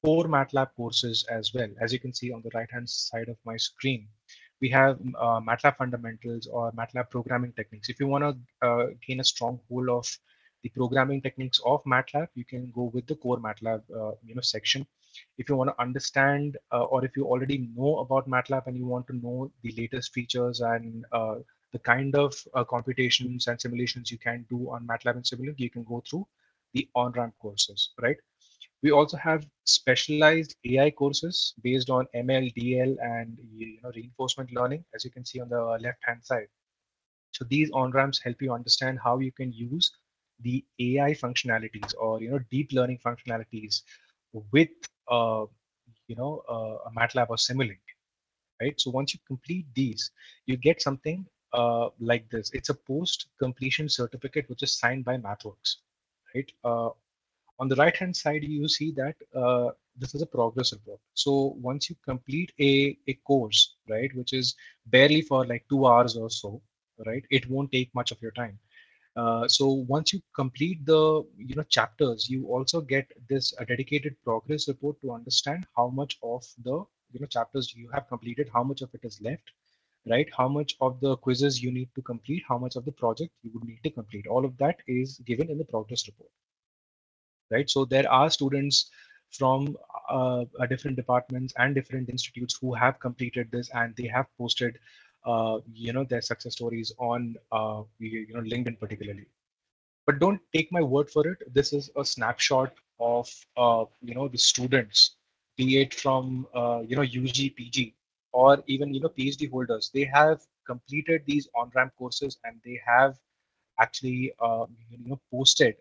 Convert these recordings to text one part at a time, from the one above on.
core MATLAB courses as well. As you can see on the right hand side of my screen, we have MATLAB fundamentals or MATLAB programming techniques. If you want to gain a strong hold of the programming techniques of MATLAB, you can go with the core MATLAB section. If you want to understand or if you already know about MATLAB and you want to know the latest features and the kind of computations and simulations you can do on MATLAB and Simulink, you can go through the on-ramp courses, right? We also have specialized AI courses based on ML, DL, and reinforcement learning, as you can see on the left-hand side. So these on-ramps help you understand how you can use the AI functionalities or deep learning functionalities with a MATLAB or Simulink, right? So once you complete these, you get something like this. It's a post-completion certificate which is signed by MathWorks, right? On the right hand side, you see that this is a progress report. So once you complete a course, right, which is barely for like 2 hours or so, right, it won't take much of your time. So once you complete the chapters, you also get this a dedicated progress report to understand how much of the chapters you have completed, how much of it is left, right? How much of the quizzes you need to complete, how much of the project you would need to complete. All of that is given in the progress report, right? So there are students from different departments and different institutes who have completed this and they have posted, their success stories on, LinkedIn particularly. But don't take my word for it. This is a snapshot of, the students, be it from, UG, PG, or even, PhD holders. They have completed these on-ramp courses and they have actually posted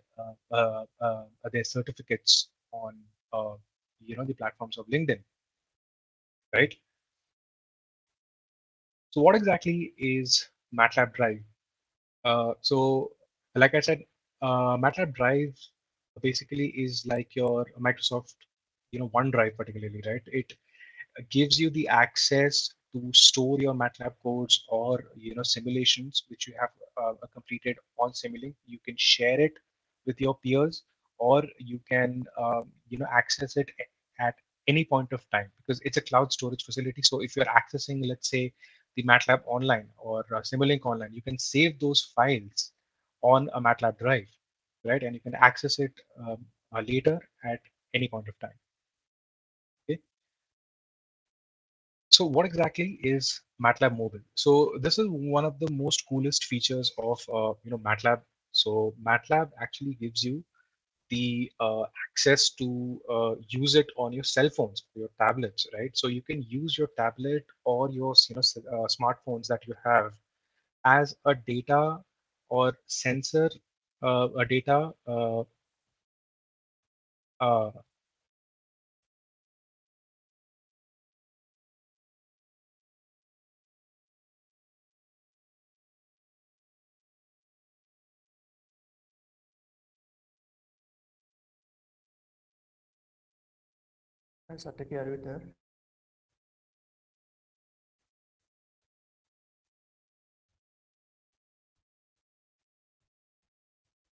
their certificates on the platforms of LinkedIn, right? So what exactly is MATLAB Drive? So like I said, MATLAB Drive basically is like your Microsoft OneDrive particularly, right? It gives you the access to store your MATLAB codes or simulations which you have completed on Simulink. You can share it with your peers, or you can access it at any point of time because it's a cloud storage facility. So if you're accessing, let's say, the MATLAB online or Simulink online, you can save those files on a MATLAB drive, right? And you can access it later at any point of time. Okay. So what exactly is MATLAB Mobile? So this is one of the most coolest features of MATLAB. So MATLAB actually gives you the access to use it on your cell phones, your tablets, right? So you can use your tablet or your smartphones that you have as a data or sensor, a data. Uh, Hi, Sataki, are you there?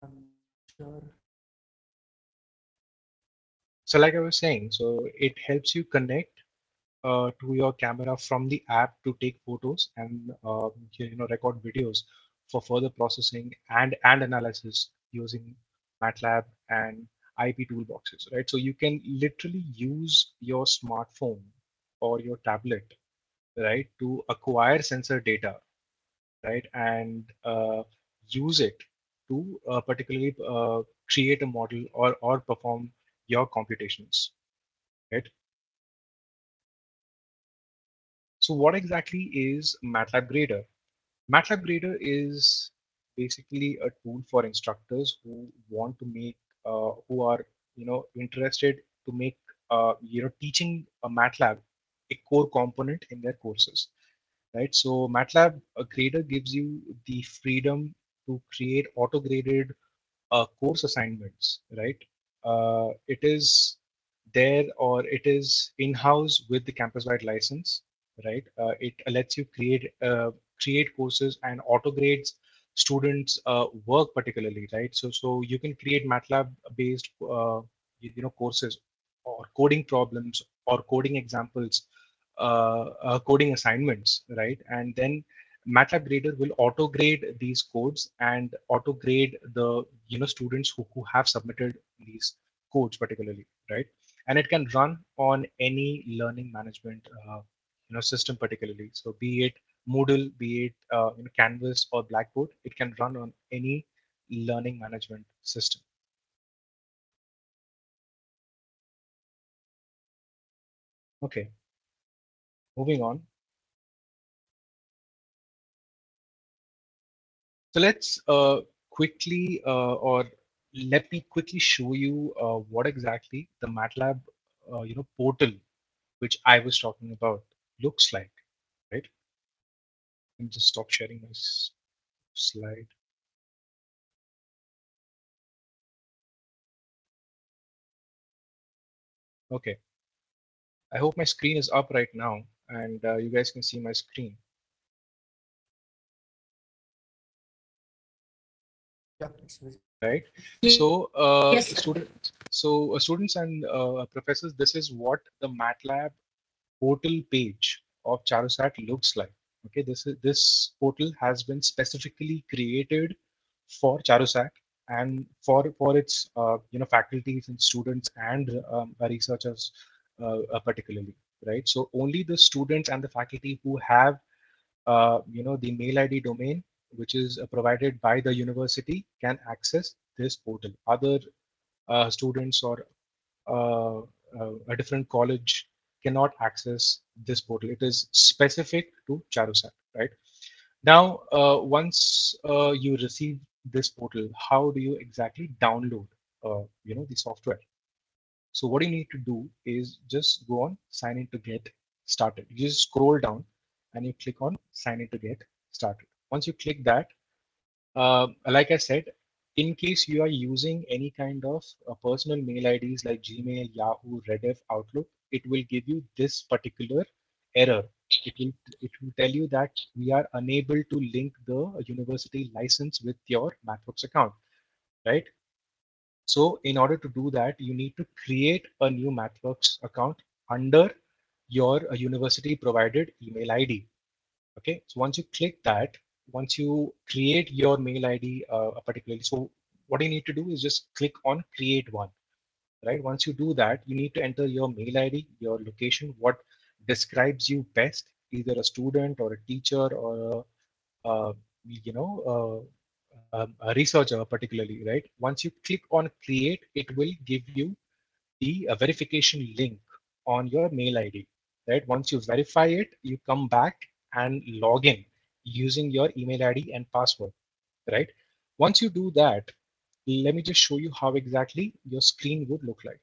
I'm sure. so like I was saying, so it helps you connect to your camera from the app to take photos and record videos for further processing and analysis using MATLAB and IP toolboxes, right? So you can literally use your smartphone or your tablet, right, to acquire sensor data, right, and use it to particularly create a model or perform your computations, right? So what exactly is MATLAB Grader? MATLAB Grader is basically a tool for instructors who want to make, who are, interested to make, teaching a MATLAB a core component in their courses, right? So MATLAB Grader gives you the freedom to create auto-graded course assignments, right? It is there or it is in-house with the campus-wide license, right? It lets you create courses and auto-grades students' work particularly, right? So you can create MATLAB-based courses or coding problems or coding examples, coding assignments, right? And then MATLAB Grader will auto grade these codes and auto grade the students who have submitted these codes particularly, right? And it can run on any learning management system particularly. So be it Moodle, be it Canvas or Blackboard, it can run on any learning management system. Okay, moving on. So let's quickly, or let me quickly show you what exactly the MATLAB, portal, which I was talking about, looks like, right? Let me just stop sharing my slide. Okay, I hope my screen is up right now, and you guys can see my screen, Yeah, it's visible. right? Yes, So, yes, sir. students and professors, this is what the MATLAB portal page of Charusat looks like. Okay, this portal has been specifically created for Charusat and for its faculties and students and researchers particularly, right? So only the students and the faculty who have the mail ID domain which is provided by the university can access this portal. Other students or a different college cannot access this portal. It is specific to Charusat, right? Now, once you receive this portal, how do you exactly download, the software? So what you need to do is just go on sign in to get started. You just scroll down and you click on sign in to get started. Once you click that, like I said, in case you are using any kind of personal mail IDs like Gmail, Yahoo, Rediff, Outlook, it will give you this particular error. It will it will tell you that we are unable to link the university license with your MacBooks account, right? So in order to do that, you need to create a new MathWorks account under your university provided email ID. Okay, so once you click that, once you create your mail ID particularly, so what you need to do is just click on create one, right? Once you do that, you need to enter your mail ID, your location, what describes you best, either a student or a teacher or a, a researcher particularly, right? Once you click on create, it will give you the verification link on your mail ID, right? Once you verify it, you come back and log in using your email ID and password, right? Once you do that, let me just show you how exactly your screen would look like.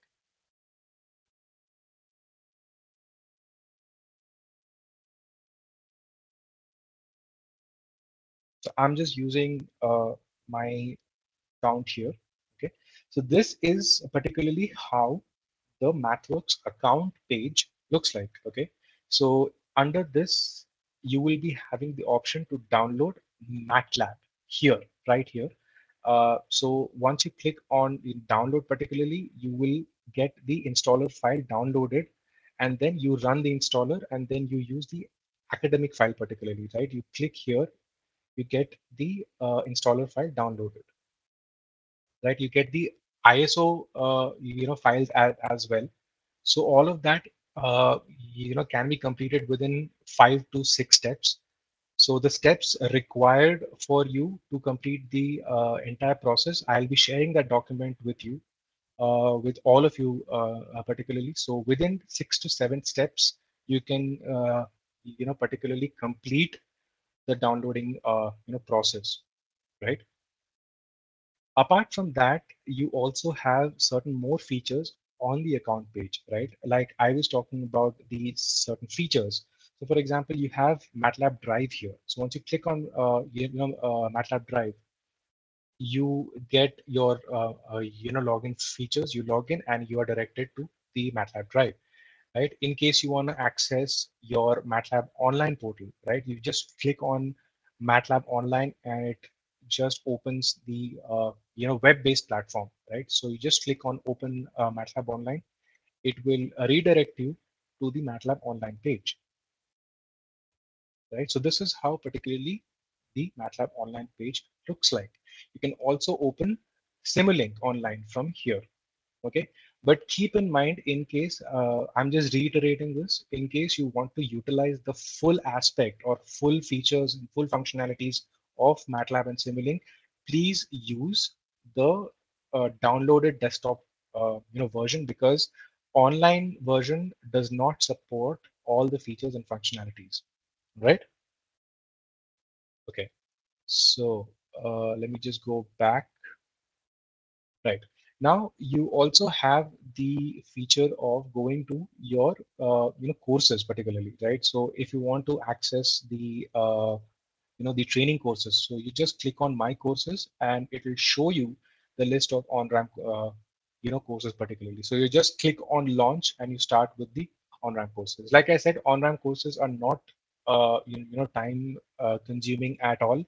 So I'm just using my account here. Okay. So this is particularly how the MathWorks account page looks like. Okay. So under this, you will be having the option to download MATLAB here, right here. So once you click on the download particularly, you will get the installer file downloaded and then you run the installer and then you use the academic file particularly, right? You click here, you get the installer file downloaded, right? You get the ISO, files as well. So all of that, can be completed within 5 to 6 steps. So the steps required for you to complete the entire process, I'll be sharing that document with you, with all of you particularly. So within 6 to 7 steps, you can, particularly complete the downloading, process, right? Apart from that, you also have certain more features on the account page, right? Like I was talking about the certain features. So for example, you have MATLAB Drive here. So once you click on MATLAB Drive, you get your login features. You log in and you are directed to the MATLAB Drive, right? In case you want to access your MATLAB online portal, right? You just click on MATLAB online and it just opens the web-based platform, right? So you just click on open MATLAB online it will redirect you to the MATLAB online page, right? So this is how particularly the MATLAB online page looks like. You can also open Simulink online from here, okay? But keep in mind, in case, I'm just reiterating this, in case you want to utilize the full aspect or full features and full functionalities of MATLAB and Simulink, please use the downloaded desktop version, because online version does not support all the features and functionalities, right? Okay, so let me just go back. Right. Now you also have the feature of going to your courses particularly, right? So if you want to access the the training courses, so you just click on my courses and it will show you the list of on-ramp courses particularly. So you just click on launch and you start with the on-ramp courses. Like I said, on-ramp courses are not time consuming at all.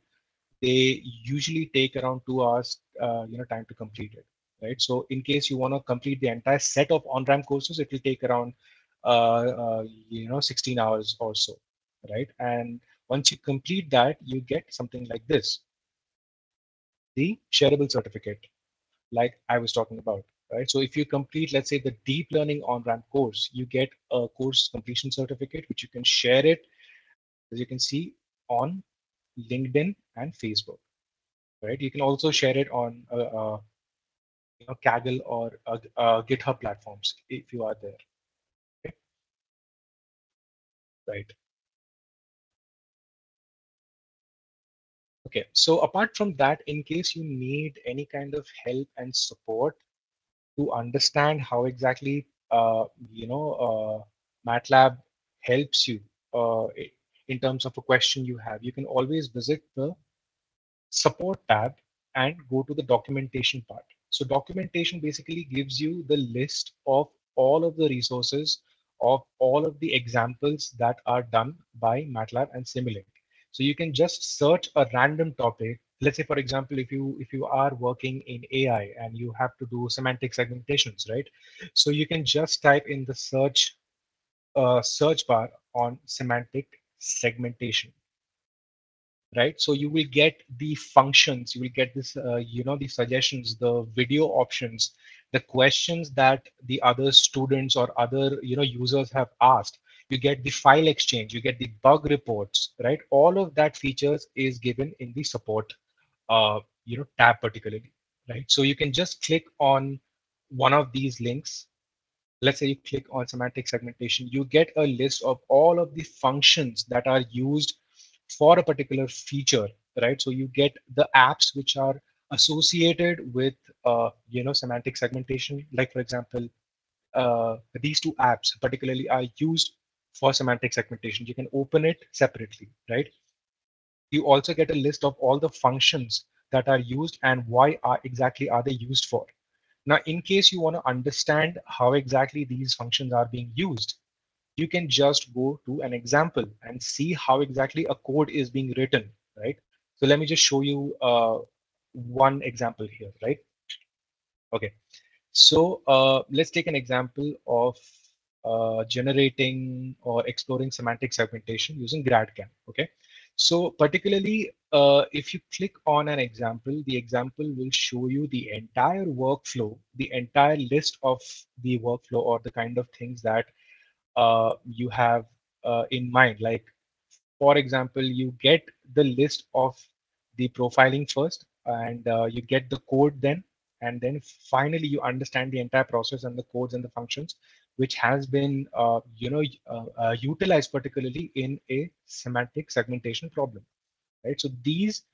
They usually take around 2 hours time to complete it, right? So in case you want to complete the entire set of on-ramp courses, it will take around 16 hours or so, right? And once you complete that, you get something like this, the shareable certificate, like I was talking about, right? So if you complete, let's say, the deep learning on-ramp course, you get a course completion certificate which you can share it, as you can see, on LinkedIn and Facebook, right? You can also share it on Kaggle or GitHub platforms if you are there. Okay? Right. Okay. So apart from that, in case you need any kind of help and support to understand how exactly MATLAB helps you in terms of a question you have, you can always visit the support tab and go to the documentation part. So documentation basically gives you the list of all of the resources of all of the examples that are done by MATLAB and Simulink. So you can just search a random topic. Let's say, for example, if you are working in AI and you have to do semantic segmentations, right? So you can just type in the search bar on semantic segmentation, right? So you will get the functions, you will get this the suggestions, the video options, the questions that the other students or other users have asked. You get the file exchange, you get the bug reports, right? All of that features is given in the support tab particularly, right? So you can just click on one of these links. Let's say you click on semantic segmentation, you get a list of all of the functions that are used for a particular feature, right? So you get the apps which are associated with semantic segmentation. Like, for example, these two apps particularly are used for semantic segmentation. You can open it separately, right? You also get a list of all the functions that are used and why are exactly are they used for. Now, in case you want to understand how exactly these functions are being used, you can just go to an example and see how exactly a code is being written, right? So let me just show you one example here, right? Okay. So let's take an example of generating or exploring semantic segmentation using GradCam. Okay. So particularly, if you click on an example, the example will show you the entire workflow, the entire list of the workflow or the kind of things that you have in mind. Like, for example, you get the list of the profiling first, and you get the code then, and then finally you understand the entire process and the codes and the functions which has been utilized particularly in a semantic segmentation problem, right? So these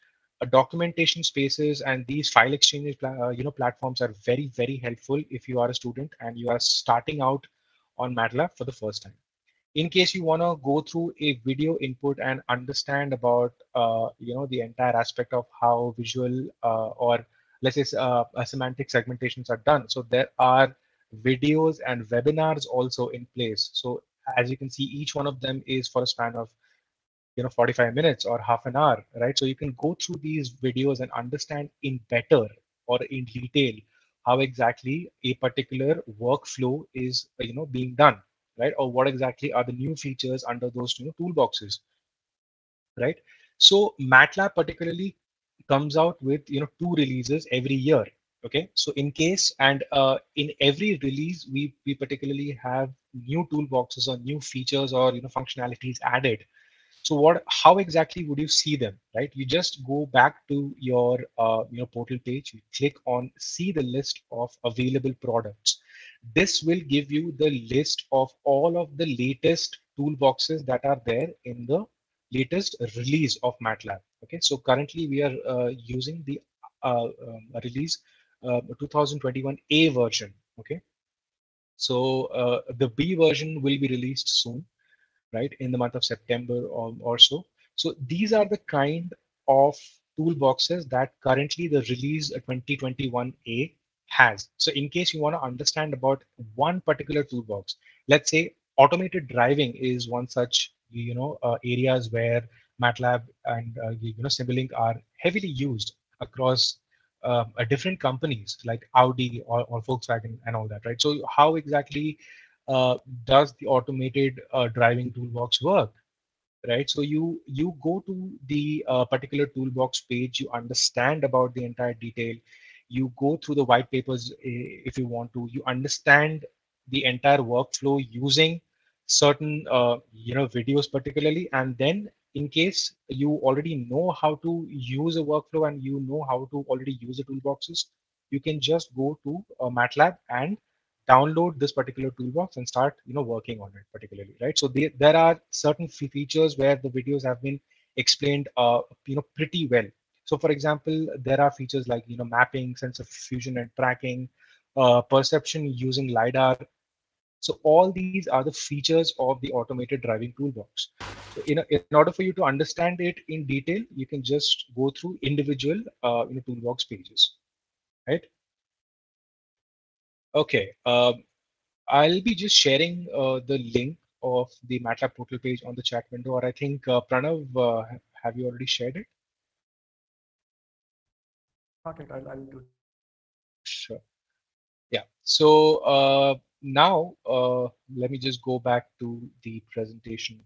documentation spaces and these file exchange platforms are very, very helpful if you are a student and you are starting out on MATLAB for the first time. In case you want to go through a video input and understand about the entire aspect of how visual or let's say semantic segmentations are done, so there are videos and webinars also in place. So as you can see, each one of them is for a span of 45 minutes or half an hour, right? So you can go through these videos and understand in better or in detail how exactly a particular workflow is being done, right? Or what exactly are the new features under those toolboxes, right? So MATLAB particularly comes out with two releases every year. Okay, so in case and in every release we particularly have new toolboxes or new features or functionalities added. So how exactly would you see them, right? You just go back to your portal page, you click on see the list of available products. This will give you the list of all of the latest toolboxes that are there in the latest release of MATLAB. Okay, so currently we are using the release 2021A version. Okay, so the B version will be released soon, right, in the month of September or so. So these are the kind of toolboxes that currently the release 2021A has. So in case you want to understand about one particular toolbox, let's say automated driving is one such areas where MATLAB and Simulink are heavily used across different companies like Audi or Volkswagen and all that, right? So how exactly uh, does the automated driving toolbox work, right? So you go to the particular toolbox page, you understand about the entire detail, you go through the white papers if you want to, you understand the entire workflow using certain videos particularly, and then in case you already know how to use a workflow and you know how to already use the toolboxes, you can just go to MATLAB and download this particular toolbox and start working on it particularly, right? So there are certain features where the videos have been explained pretty well. So for example, there are features like mapping, sensor fusion and tracking, perception using lidar. So all these are the features of the automated driving toolbox. So in order for you to understand it in detail, you can just go through individual toolbox pages, right? Okay. I'll be just sharing the link of the MATLAB portal page on the chat window, or I think Pranav, have you already shared it? Not yet. I'll do that. Sure. Yeah. So now let me just go back to the presentation.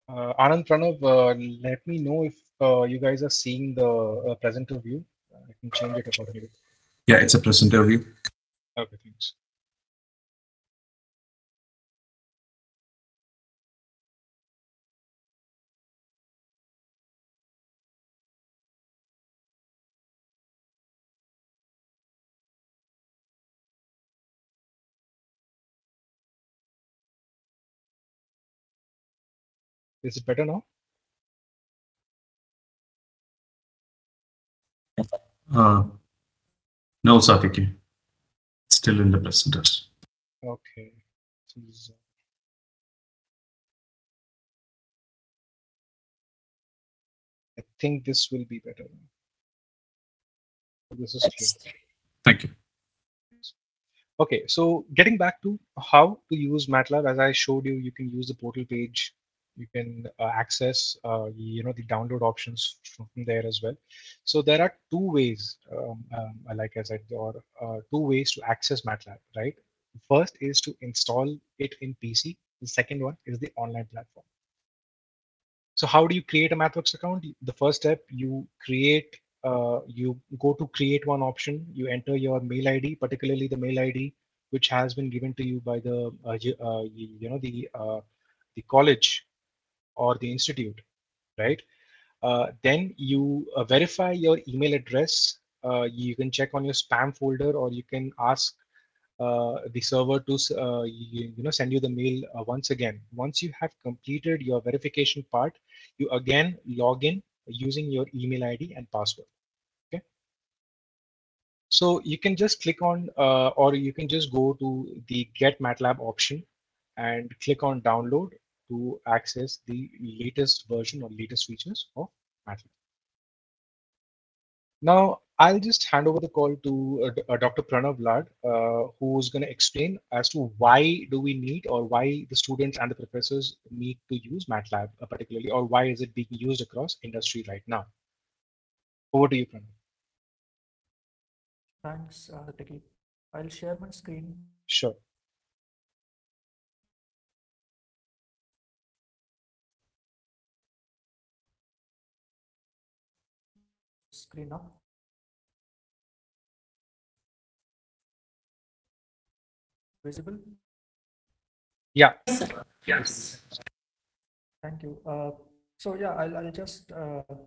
Uh, Anand, Pranav, let me know if you guys are seeing the presenter view. I can change it accordingly. Yeah, it's a presenter view. Okay, thanks. Is it better now? Uh, no, Satiki. Still in the presenters. Okay. This is- I think this will be better. This is clear. Thank you. Okay, so getting back to how to use MATLAB, as I showed you, you can use the portal page. You can access, the download options from there as well. So there are two ways, like I said, or two ways to access MATLAB, right? First is to install it in PC. The second one is the online platform. So how do you create a MathWorks account? The first step, you go to create one option, you enter your mail ID, particularly the mail ID which has been given to you by the college or the institute, right? Then you verify your email address. You can check on your spam folder, or you can ask the server to send you the mail once again. Once you have completed your verification part, you again log in using your email ID and password. Okay. So you can just click on, or you can just go to the Get MATLAB option and click on download to access the latest version or latest features of MATLAB. Now, I'll just hand over the call to Dr. Pranav Lad, who's going to explain as to why do we need, or why the students and the professors need to use MATLAB particularly, or why is it being used across industry right now. Over to you, Pranav. Thanks, Tiki. I'll share my screen. Sure. Screen up. Visible? Yeah. Yes. Thank you. So yeah, I'll just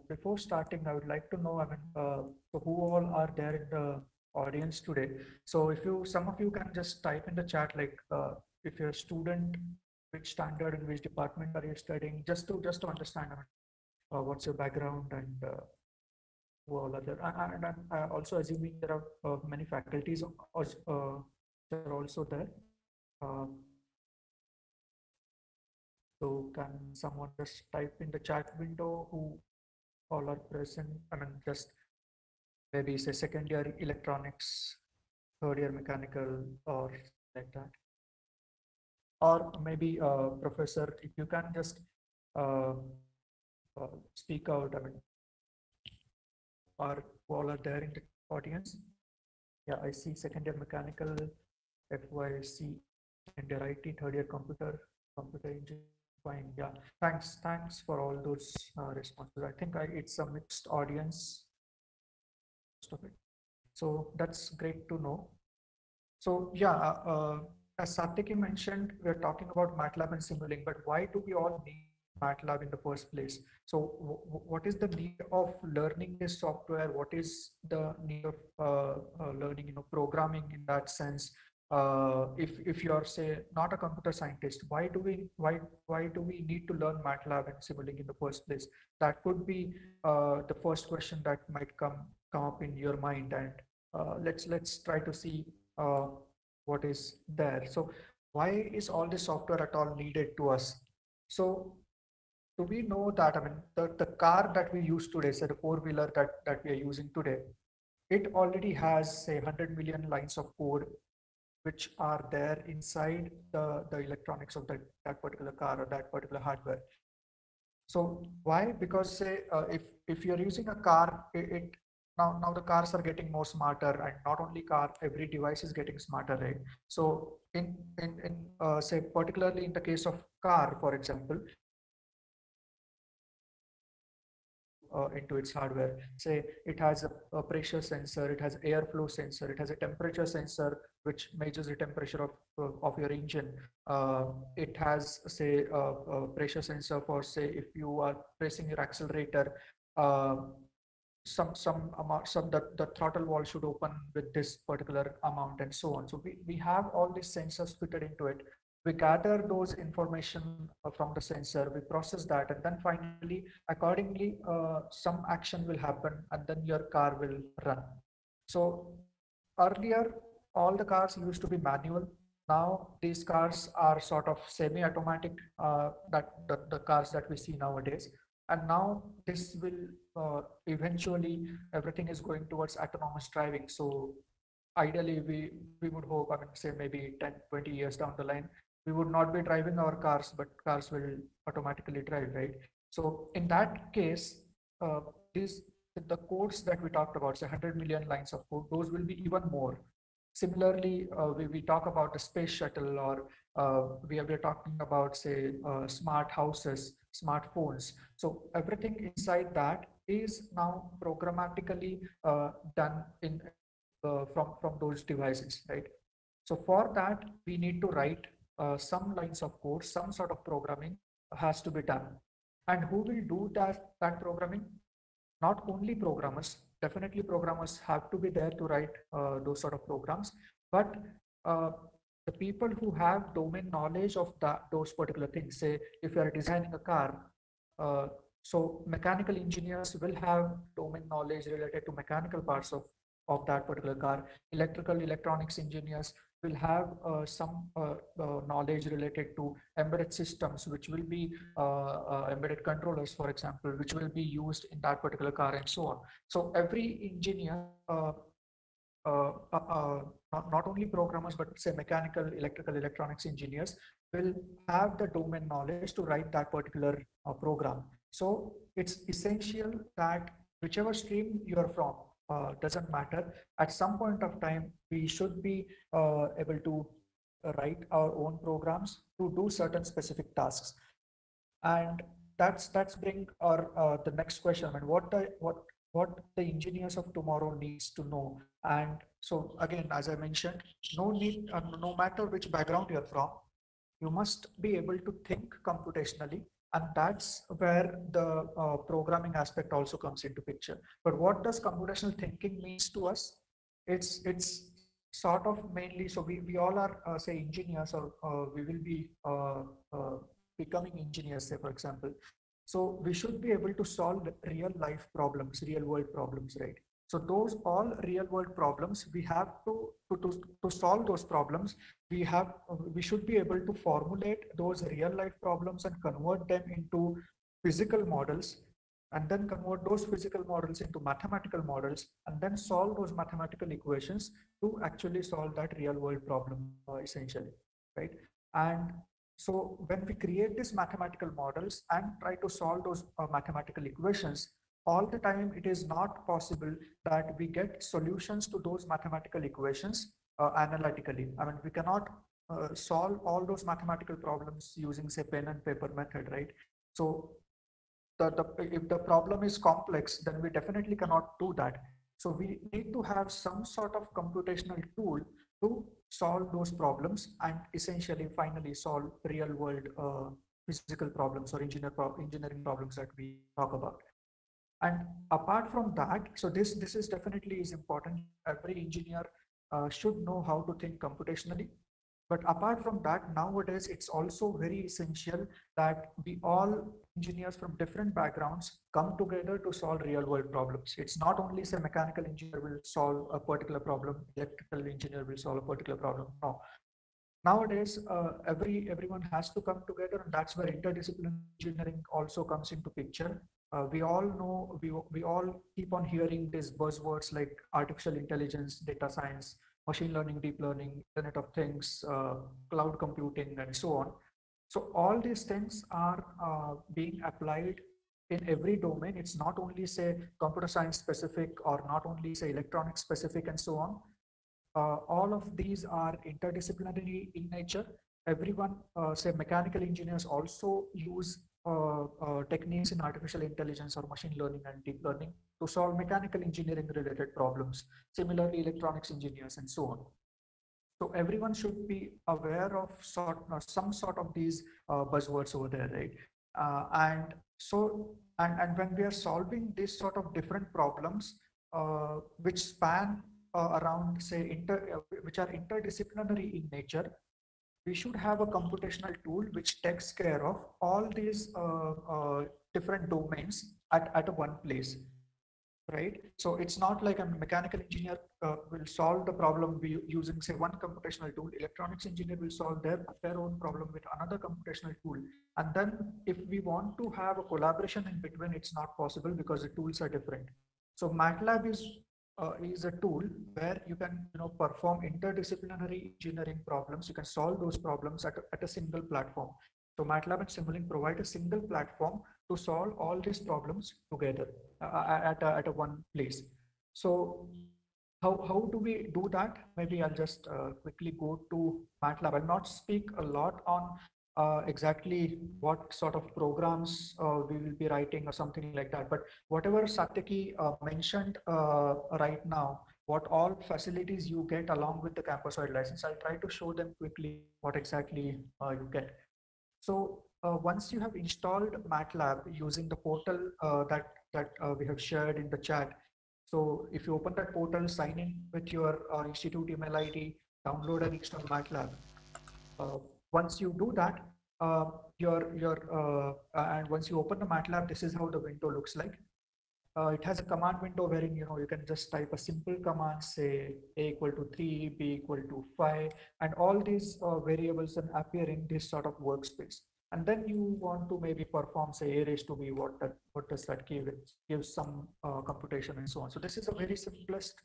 before starting, I would like to know, I mean, so who all are there in the audience today? So if you, some of you can just type in the chat, like if you're a student, which standard and which department are you studying, just to understand what's your background and who all are there. And I'm also assuming there are many faculties that are also there. Uh, So can someone just type in the chat window who all are present? I mean, just maybe say second year electronics, third year mechanical, or like that. Or maybe Professor, if you can just uh, speak out, I mean, or who all are there in the audience? Yeah, I see second year mechanical, FYC, second year IT, third year computer engineering. Fine, yeah. Thanks for all those responses. I think it's a mixed audience, most of it. So that's great to know. So yeah, as Satyaki mentioned, we're talking about MATLAB and Simulink, but why do we all need MATLAB in the first place? So what is the need of learning this software? What is the need of learning, programming in that sense? If you're say not a computer scientist, why do we need to learn MATLAB and Simulink in the first place? That could be the first question that might come up in your mind, and let's try to see uh, what is there. So why is all this software at all needed to us? So do we know that, I mean, the car that we use today, say the four-wheeler that we are using today, it already has say 100 million lines of code which are there inside the electronics of that particular car or that particular hardware. So why? Because say if you're using a car, now the cars are getting more smarter, and not only car, every device is getting smarter, right? So in say particularly in the case of car, for example, into its hardware. Say it has a pressure sensor, it has airflow sensor, it has a temperature sensor which measures the temperature of your engine. It has say a pressure sensor for say if you are pressing your accelerator. Uh, some amount, the throttle wall should open with this particular amount, and so on. So we have all these sensors fitted into it. We gather those information from the sensor, we process that, and then finally accordingly some action will happen, and then your car will run. So earlier all the cars used to be manual. Now these cars are sort of semi-automatic, that the cars that we see nowadays. And now this will eventually everything is going towards autonomous driving. So ideally we would hope, I mean, say maybe 10-20 years down the line, we would not be driving our cars, but cars will automatically drive, right? So in that case, these the codes that we talked about, say 100 million lines of code, those will be even more. Similarly, we talk about the space shuttle, or we are talking about say smart houses, smartphones. So everything inside that is now programmatically done in from those devices, right? So for that, we need to write some lines of code, some sort of programming has to be done. And who will do that programming? Not only programmers, definitely programmers have to be there to write those sort of programs, but uh, the people who have domain knowledge of those particular things. Say if you are designing a car, So mechanical engineers will have domain knowledge related to mechanical parts of that particular car. Electrical electronics engineers will have some knowledge related to embedded systems, which will be embedded controllers, for example, which will be used in that particular car and so on. So every engineer, uh, uh, uh, not only programmers, but say mechanical, electrical, electronics engineers will have the domain knowledge to write that particular program. So it's essential that whichever stream you're from, doesn't matter. At some point of time, we should be able to write our own programs to do certain specific tasks. And that's bring our the next question. I mean, what the engineers of tomorrow needs to know. And so again, as I mentioned, no matter which background you're from, you must be able to think computationally, and that's where the programming aspect also comes into picture. But what does computational thinking means to us? It's sort of mainly, so we all are say engineers, or we will be uh, becoming engineers, say for example. So we should be able to solve real life problems, real world problems, right? So those all real world problems, we have to solve those problems. We should be able to formulate those real life problems and convert them into physical models, and then convert those physical models into mathematical models, and then solve those mathematical equations to actually solve that real world problem, essentially, right? And so when we create these mathematical models and try to solve those mathematical equations, all the time it is not possible that we get solutions to those mathematical equations analytically. I mean, we cannot solve all those mathematical problems using, say, pen and paper method, right? So if the problem is complex, then we definitely cannot do that. So we need to have some sort of computational tool to solve those problems and essentially finally solve real world physical problems or engineering problems that we talk about. And apart from that, so this is definitely is important. Every engineer should know how to think computationally. But apart from that, nowadays it's also very essential that we all engineers from different backgrounds come together to solve real world problems. It's not only say mechanical engineer will solve a particular problem, electrical engineer will solve a particular problem. No, nowadays everyone has to come together, and that's where interdisciplinary engineering also comes into picture. We all know, we all keep on hearing these buzzwords like artificial intelligence, data science, machine learning, deep learning, internet of things, cloud computing, and so on. So all these things are being applied in every domain. It's not only say computer science specific or not only say electronics specific and so on. All of these are interdisciplinary in nature. Everyone, say mechanical engineers also use techniques in artificial intelligence or machine learning and deep learning to solve mechanical engineering related problems. Similarly, electronics engineers and so on. So everyone should be aware of some sort of these buzzwords over there, right? And so, and when we are solving these sort of different problems, which span around, say, which are interdisciplinary in nature, we should have a computational tool which takes care of all these different domains at a one place, right? So it's not like a mechanical engineer will solve the problem using, say, one computational tool. Electronics engineer will solve their own problem with another computational tool. And then if we want to have a collaboration in between, it's not possible because the tools are different. So MATLAB is a tool where you can perform interdisciplinary engineering problems. You can solve those problems at a single platform. So MATLAB and Simulink provide a single platform to solve all these problems together at a one place. So how do we do that? Maybe I'll just quickly go to MATLAB. I'll not speak a lot on exactly what sort of programs we will be writing or something like that. But whatever Satyaki mentioned right now, what all facilities you get along with the campus-wide license, I'll try to show them quickly what exactly you get. So once you have installed MATLAB using the portal that we have shared in the chat, so if you open that portal, sign in with your institute email ID, download and install MATLAB. Once you do that, and once you open the MATLAB, this is how the window looks like. It has a command window wherein you can just type a simple command, say a equal to 3, b equal to 5, and all these variables then appear in this sort of workspace. And then you want to maybe perform, say, a raised to b. What does that give? It gives some computation and so on. So this is a very simplest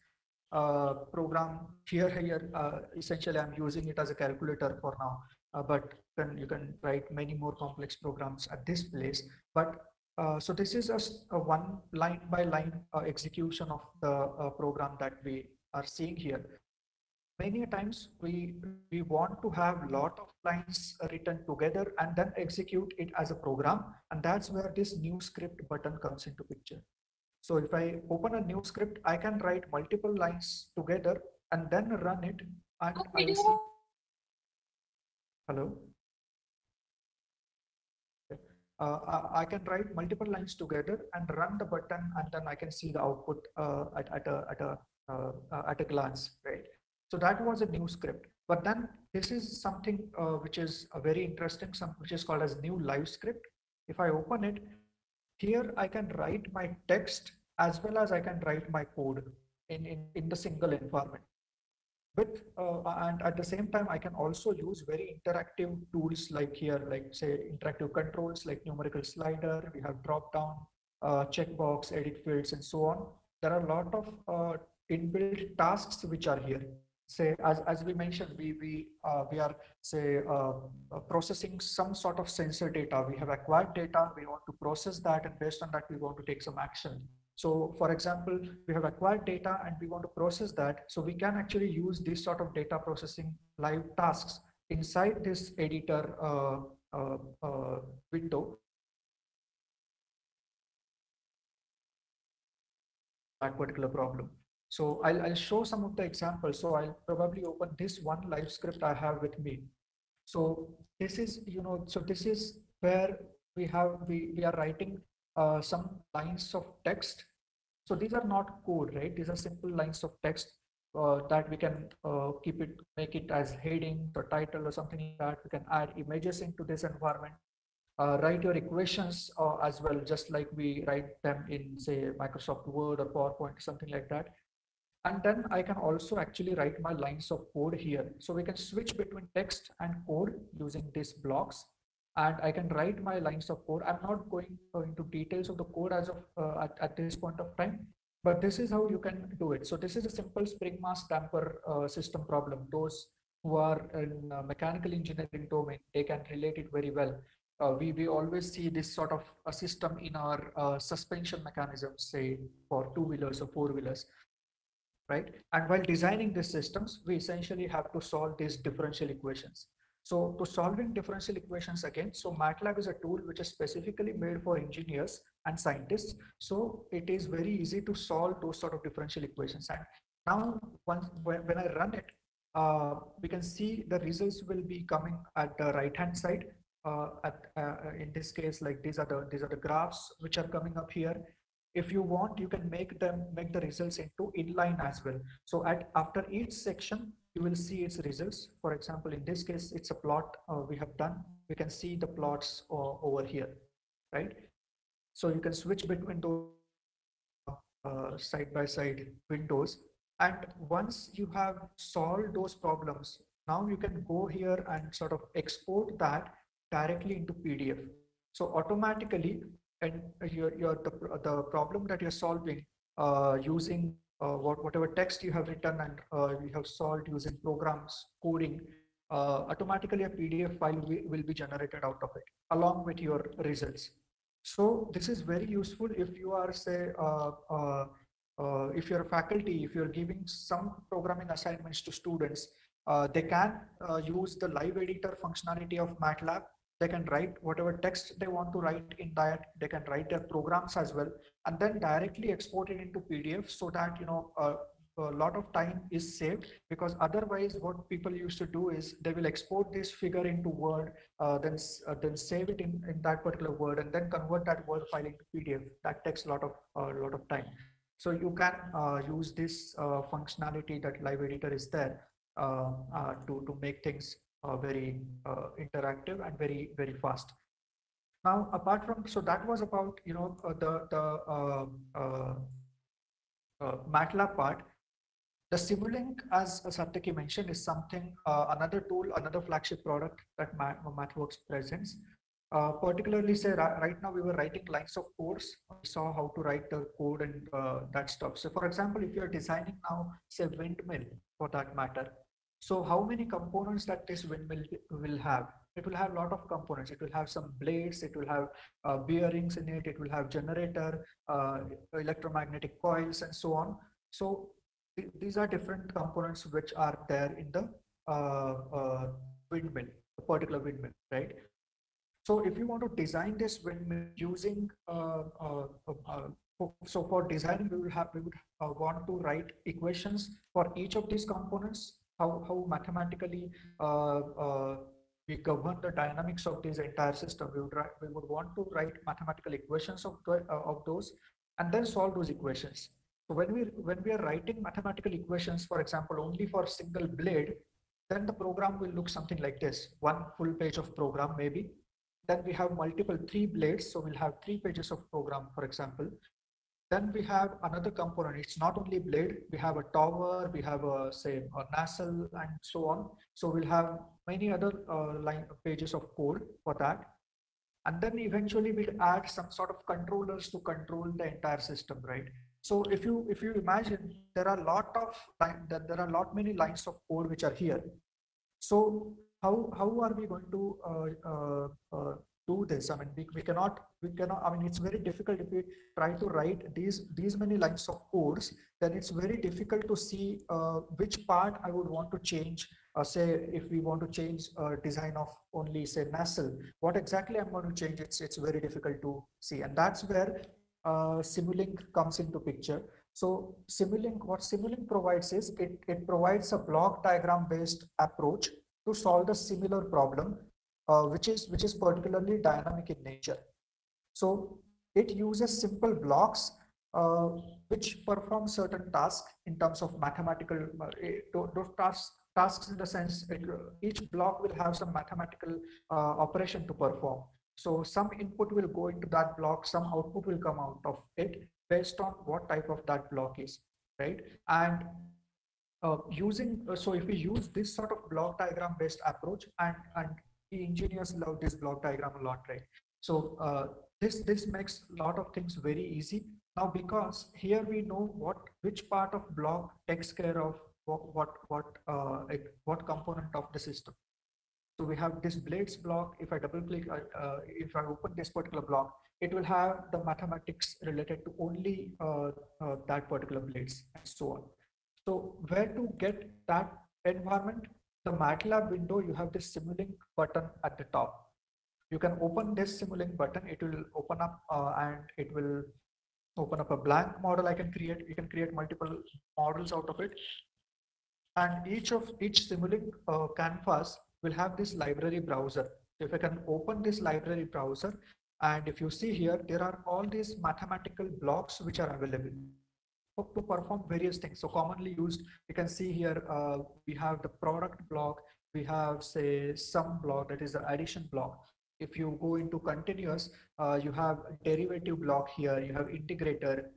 program here. Essentially, I'm using it as a calculator for now, but then you can write many more complex programs at this place. But so this is a one line by line execution of the program that we are seeing here. Many times we want to have lot of lines written together and then execute it as a program, and that's where this new script button comes into picture. So if I open a new script, I can write multiple lines together and then run it, and I'll see. Hello. I can write multiple lines together and run the button, and then I can see the output at a glance, right? So that was a new script. But then this is something which is very interesting, which is called as new live script. If I open it, here I can write my text as well as I can write my code in the single environment. And at the same time, I can also use very interactive tools like here, like say interactive controls like numerical slider. We have drop down, checkbox, edit fields, and so on. There are a lot of inbuilt tasks which are here. Say as we mentioned, we are say processing some sort of sensor data. We have acquired data. We want to process that, and based on that, we want to take some action. So for example, we have acquired data and we want to process that. So we can actually use this sort of data processing live tasks inside this editor window. That particular problem. So I'll show some of the examples. So I'll probably open this one live script I have with me. So this is, so this is where we are writing some lines of text. So these are not code, right? These are simple lines of text that we can make it as heading or title or something like that. We can add images into this environment. Write your equations as well, just like we write them in, say, Microsoft Word or PowerPoint, something like that. And then I can also actually write my lines of code here. So we can switch between text and code using these blocks. And I can write my lines of code. I'm not going into details of the code as of at this point of time, but this is how you can do it. So this is a simple spring mass damper system problem. Those who are in mechanical engineering domain, they can relate it very well. We always see this sort of a system in our suspension mechanisms, say for two-wheelers or four-wheelers, right? And while designing these systems, we essentially have to solve these differential equations. So to solving differential equations again, so MATLAB is a tool which is specifically made for engineers and scientists. So it is very easy to solve those sort of differential equations. And now when I run it, we can see the results will be coming at the right-hand side. In this case, like these are the graphs which are coming up here. If you want, you can make the results into inline as well. So after each section, you will see its results. For example, in this case, it's a plot we have done. We can see the plots over here, right? So you can switch between those side by side windows. And once you have solved those problems, now you can go here and sort of export that directly into PDF. So automatically, and the problem that you're solving using whatever text you have written and you have solved using programs, coding, automatically a PDF file will be generated out of it along with your results. So this is very useful if you are, say, if you're a faculty, if you're giving some programming assignments to students, they can use the live editor functionality of MATLAB. They can write whatever text they want to write in that. They can write their programs as well, and then directly export it into PDF so that a lot of time is saved, because otherwise what people used to do is they will export this figure into Word, then save it in that particular Word, and then convert that Word file into PDF. That takes a lot of time. So you can use this functionality that live editor is there to make things very interactive and very fast. Now, apart from, so that was about, MATLAB part. The Simulink, as Satyaki mentioned, is something, another tool, another flagship product that MathWorks presents. Particularly, say right now we were writing lines of codes. We saw how to write the code and that stuff. So, for example, if you're designing now, say windmill for that matter, so how many components that this windmill will have? It will have a lot of components. It will have some blades. It will have bearings in it. It will have generator, electromagnetic coils, and so on. So these are different components which are there in the windmill, a particular windmill, right? So if you want to design this windmill using, so for designing, we would want to write equations for each of these components, how mathematically we govern the dynamics of this entire system. We would want to write mathematical equations of those, and then solve those equations. So when we are writing mathematical equations, for example, only for single blade, then the program will look something like this: one full page of program maybe. Then we have multiple 3 blades, so we'll have 3 pages of program, for example. Then we have another component. It's not only blade. We have a tower. We have a, say, a nacelle, and so on. So we'll have many other pages of code for that. And then eventually we'll add some sort of controllers to control the entire system, right? So if you imagine, there are a lot many lines of code which are here. So how are we going to do this? I mean, we cannot. I mean, it's very difficult if we try to write these many lines of codes. Then it's very difficult to see which part I would want to change. Say if we want to change design of only, say, nacelle, what exactly I'm going to change? It's very difficult to see, and that's where Simulink comes into picture. So Simulink, what Simulink provides is it provides a block diagram based approach to solve the similar problem, which is particularly dynamic in nature. So it uses simple blocks which perform certain tasks in terms of mathematical. Those tasks in the sense each block will have some mathematical operation to perform. So some input will go into that block, some output will come out of it based on what type of that block is, right? And so if we use this sort of block diagram based approach, and the engineers love this block diagram a lot, right? So this makes a lot of things very easy now, because here we know which part of block takes care of what component of the system. So we have this blades block. If I double click, if I open this particular block, it will have the mathematics related to only that particular blades, and so on. So where to get that environment? The MATLAB window, you have this Simulink button at the top. You can open this Simulink button. It will open up and it will open up a blank model I can create. You can create multiple models out of it. And each Simulink canvas will have this library browser. If I can open this library browser, and if you see here, there are all these mathematical blocks which are available to perform various things. So commonly used, you can see here, we have the product block, we have, say, sum block, that is the addition block. If you go into continuous, you have derivative block here, you have integrator,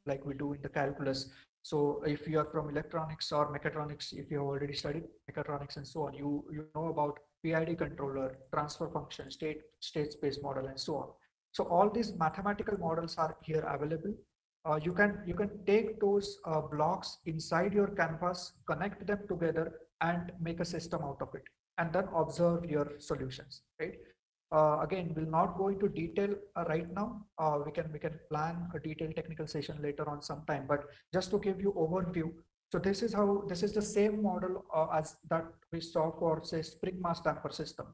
like we do in the calculus. So if you are from electronics or mechatronics, if you have already studied mechatronics and so on, you know about PID controller, transfer function, state space model, and so on. So all these mathematical models are here available. You can take those blocks inside your canvas, connect them together, and make a system out of it, and then observe your solutions, right? Again, we'll not go into detail right now. We can plan a detailed technical session later on sometime, but just to give you overview. So this is the same model as that we saw for, say, spring mass damper system.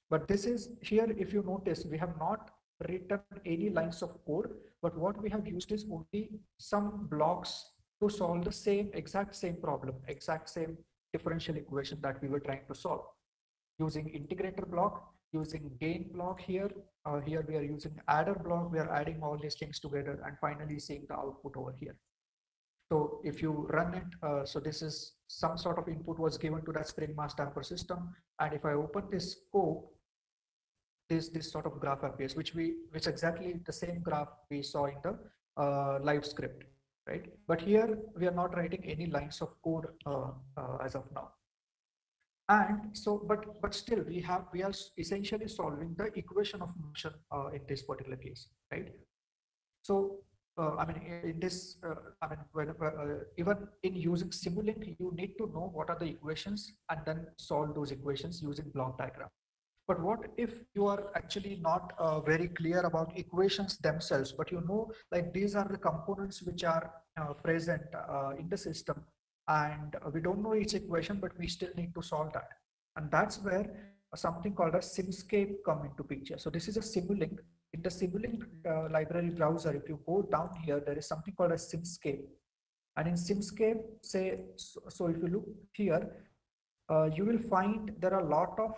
But this is here, if you notice, we have not written any lines of code, but what we have used is only some blocks to solve the exact same problem, exact same differential equation that we were trying to solve, using integrator block, using gain block here. Here we are using adder block. We are adding all these things together and finally seeing the output over here. So if you run it, so this is some sort of input was given to that spring mass damper system. And if I open this scope, this sort of graph appears, which exactly the same graph we saw in the live script, right? But here we are not writing any lines of code as of now. And so, but still we are essentially solving the equation of motion in this particular case, right? So I mean, in this, I mean, even in using Simulink, you need to know what are the equations and then solve those equations using block diagram. But what if you are actually not very clear about equations themselves, but you know, like these are the components which are present in the system, and we don't know each equation, but we still need to solve that. And that's where something called a Simscape come into picture. So this is a Simulink. In the Simulink library browser, if you go down here, there is something called a Simscape. And in Simscape, say, so if you look here, you will find there are a lot of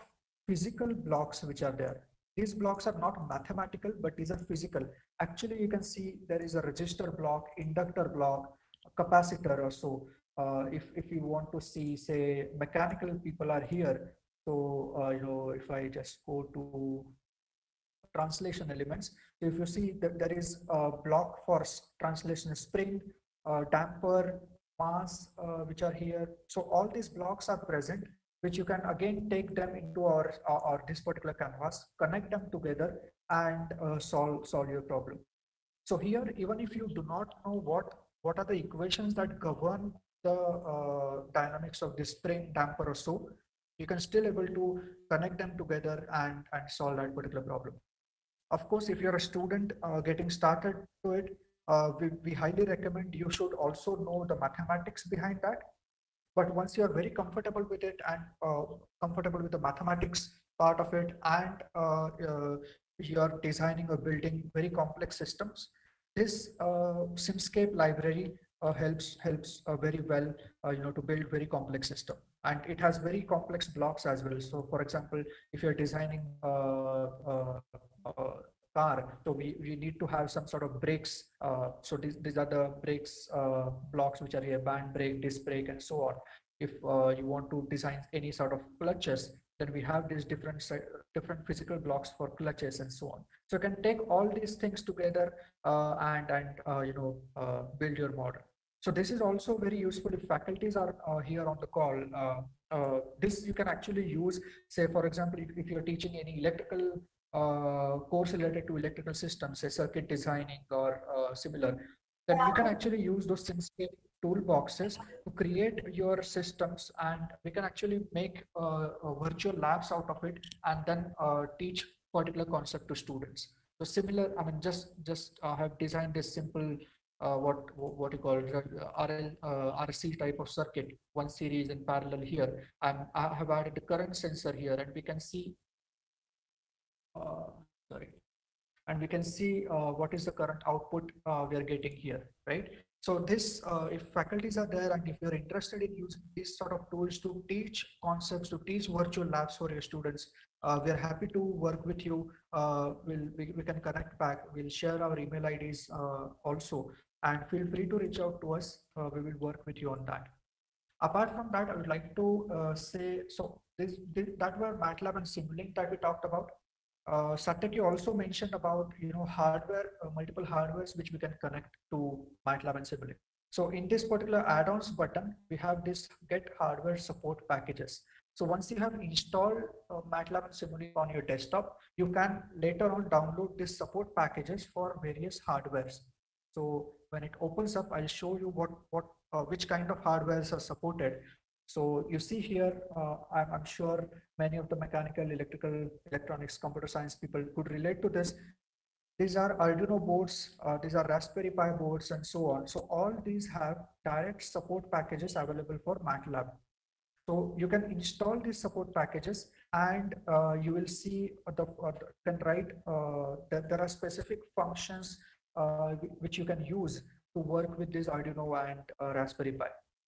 physical blocks which are there. These blocks are not mathematical, but these are physical. Actually, you can see there is a resistor block, inductor block, a capacitor or so. If you want to see, say, mechanical people are here. So, if I just go to translation elements, if you see that there is a block for translation spring, damper, mass, which are here. So all these blocks are present, which you can again take them into our this particular canvas, connect them together, and solve your problem. So here, even if you do not know what are the equations that govern the dynamics of this spring, damper, or so, you can still able to connect them together and solve that particular problem. Of course, if you're a student getting started to it, we highly recommend you should also know the mathematics behind that. But once you are very comfortable with it and comfortable with the mathematics part of it, and you are designing or building very complex systems, this Simscape library helps very well, to build very complex system. And it has very complex blocks as well. So, for example, if you're designing car, so we need to have some sort of brakes. So these are the brakes blocks which are here: band brake, disc brake, and so on. If you want to design any sort of clutches, then we have these different physical blocks for clutches and so on. So you can take all these things together and build your model. So this is also very useful if faculties are here on the call. This you can actually use, say, for example, if you're teaching any electrical course related to electrical systems, say circuit designing or similar, then you can actually use those Simscape toolboxes to create your systems, and we can actually make virtual labs out of it, and then teach particular concept to students. So similar, I mean, just have designed this simple what you call RC type of circuit, one series in parallel here, and I have added the current sensor here, and we can see sorry, and we can see what is the current output we are getting here, right? So this, if faculties are there and if you're interested in using these sort of tools to teach concepts, to teach virtual labs for your students, we are happy to work with you. We can connect back. We'll share our email IDs also, and feel free to reach out to us. We will work with you on that. Apart from that, I would like to say, so that were MATLAB and Simulink that we talked about. Satyaki also mentioned about hardware, multiple hardwares which we can connect to MATLAB and Simulink. So in this particular add-ons button, we have this get hardware support packages. So once you have installed MATLAB and Simulink on your desktop, you can later on download these support packages for various hardwares. So when it opens up, I'll show you which kind of hardwares are supported. So you see here, I'm sure many of the mechanical, electrical, electronics, computer science people could relate to this. These are Arduino boards, these are Raspberry Pi boards, and so on. So all these have direct support packages available for MATLAB. So you can install these support packages, and you will see can write that there are specific functions which you can use to work with this Arduino and Raspberry Pi.